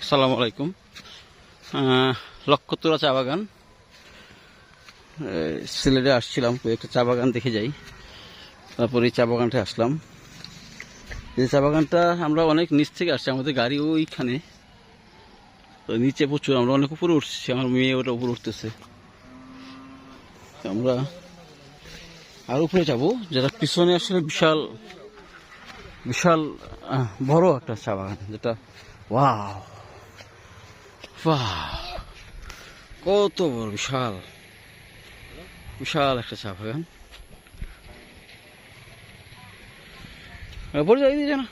আসসালামু আলাইকুম। লক্ষতোরা চা বাগান, সিলেটে আসছিলাম, একটা চা বাগান দেখে যাই। তারপরে এই চা বাগানটা আসলাম। এই চা বাগানটা আমরা অনেক নিচ থেকে আসছি, আমাদের গাড়ি ওইখানে, তো নিচে প্রচুর, আমরা অনেক উপরে উঠছি, আমার মেয়ে ওটা উপরে উঠতেছে। আমরা আর উপরে যাবো, যেটা পিছনে আসলে বিশাল বিশাল বড় একটা চা বাগান, যেটা ওয়াও ওয়াও, কত বড়, বিশাল বিশাল একটা চা বাগান। পড়ে যাই দিয়ে না